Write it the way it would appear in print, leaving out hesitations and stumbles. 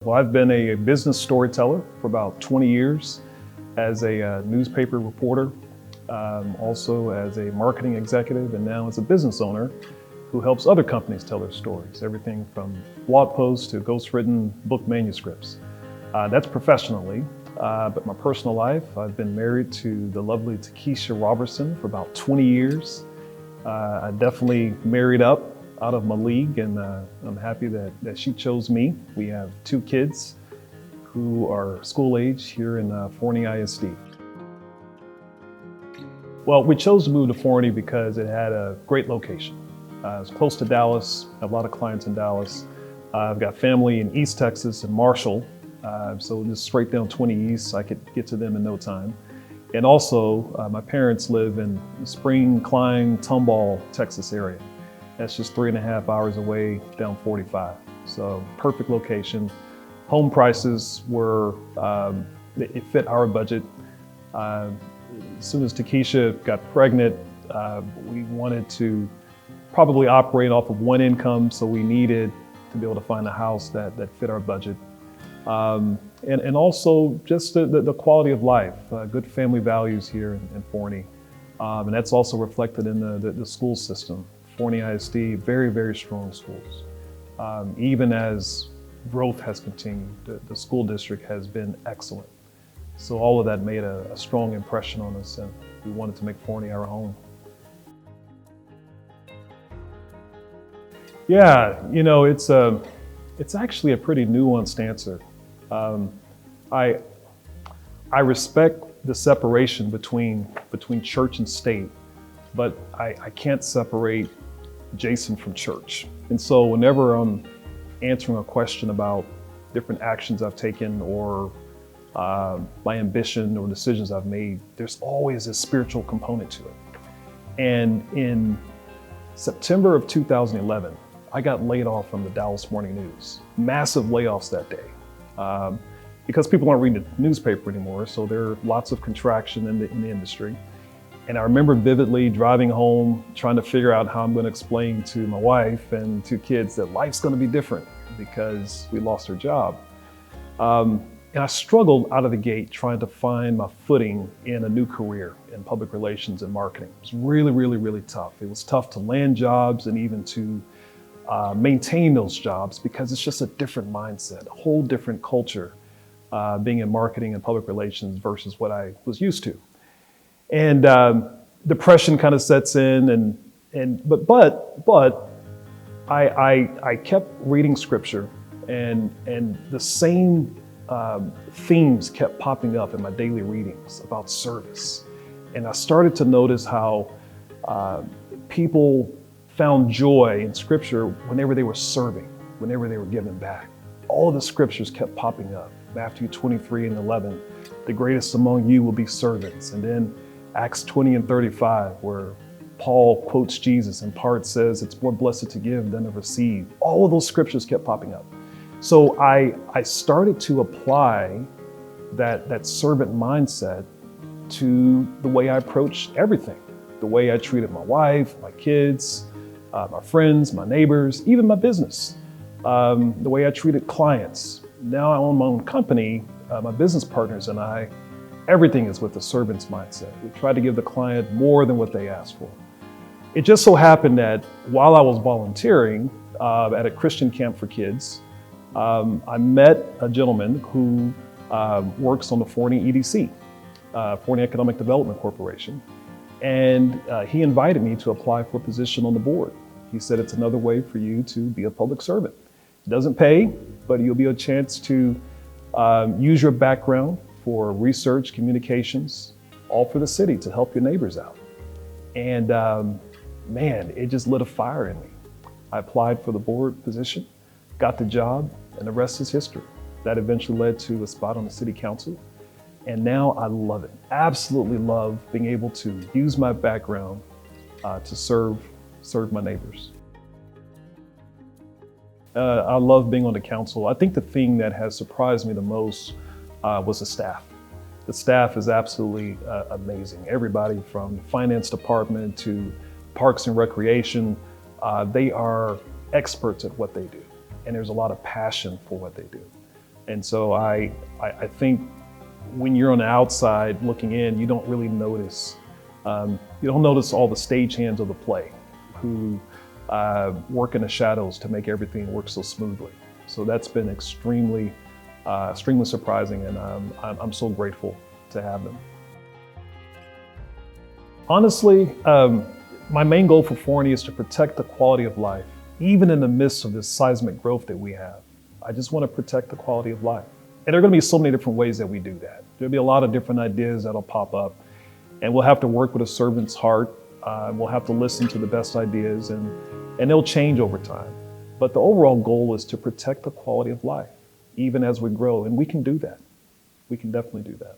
Well, I've been a business storyteller for about 20 years as a newspaper reporter, also as a marketing executive, and now as a business owner who helps other companies tell their stories, everything from blog posts to ghostwritten book manuscripts. That's professionally, but my personal life, I've been married to the lovely Takesha Roberson for about 20 years. I definitely married up out of my league, and I'm happy that she chose me. We have 2 kids who are school age here in Forney ISD. Well, we chose to move to Forney because it had a great location. It's close to Dallas. I have a lot of clients in Dallas. I've got family in East Texas and Marshall, so just straight down 20 East, I could get to them in no time. And also, my parents live in Spring, Klein, Tomball, Texas area. That's just 3.5 hours away down 45. So perfect location. Home prices were, it fit our budget. As soon as Takesha got pregnant, we wanted to probably operate off of one income, so we needed to be able to find a house that fit our budget. And also just the quality of life, good family values here in Forney. And that's also reflected in the school system. Forney ISD, very, very strong schools. Even as growth has continued, the school district has been excellent. So all of that made a strong impression on us, and we wanted to make Forney our home. Yeah, you know, it's actually a pretty nuanced answer. I respect the separation between church and state, but I can't separate Jason from church. And so whenever I'm answering a question about different actions I've taken or my ambition or decisions I've made, there's always a spiritual component to it. And in September of 2011, I got laid off from the Dallas Morning News. Massive layoffs that day. Because people aren't reading the newspaper anymore, so there are lots of contraction in the industry. And I remember vividly driving home, trying to figure out how I'm going to explain to my wife and 2 kids that life's going to be different because we lost our job. And I struggled out of the gate trying to find my footing in a new career in public relations and marketing. It was really, really, really tough. It was tough to land jobs and even to maintain those jobs because it's just a different mindset, a whole different culture being in marketing and public relations versus what I was used to. And depression kind of sets in, but I kept reading scripture, and the same themes kept popping up in my daily readings about service. And I started to notice how people found joy in scripture whenever they were serving, whenever they were giving back. All of the scriptures kept popping up. Matthew 23:11, the greatest among you will be servants. And then Acts 20:35, where Paul quotes Jesus and part says it's more blessed to give than to receive. All of those scriptures kept popping up. So I started to apply that servant mindset to the way I approached everything, the way I treated my wife, my kids, my friends, my neighbors, even my business, the way I treated clients. Now I own my own company, my business partners and I, everything is with the servant's mindset. We try to give the client more than what they ask for. It just so happened that while I was volunteering at a Christian camp for kids, I met a gentleman who works on the Forney EDC, Forney Economic Development Corporation. And he invited me to apply for a position on the board. He said, it's another way for you to be a public servant. It doesn't pay, but you'll be a chance to use your background for research, communications, all for the city to help your neighbors out. And man, it just lit a fire in me. I applied for the board position, got the job, and the rest is history. That eventually led to a spot on the city council. And now I love it. Absolutely love being able to use my background to serve my neighbors. I love being on the council. I think the thing that has surprised me the most was the staff. The staff is absolutely amazing. Everybody from the finance department to parks and recreation, they are experts at what they do. And there's a lot of passion for what they do. And so I think when you're on the outside looking in, you don't really notice. You don't notice all the stagehands of the play who work in the shadows to make everything work so smoothly. So that's been extremely surprising, and I'm so grateful to have them. Honestly, my main goal for Forney is to protect the quality of life, even in the midst of this seismic growth that we have. I just want to protect the quality of life. And there are going to be so many different ways that we do that. There'll be a lot of different ideas that'll pop up, and we'll have to work with a servant's heart. We'll have to listen to the best ideas, and they'll change over time. But the overall goal is to protect the quality of life, even as we grow, and we can do that. We can definitely do that.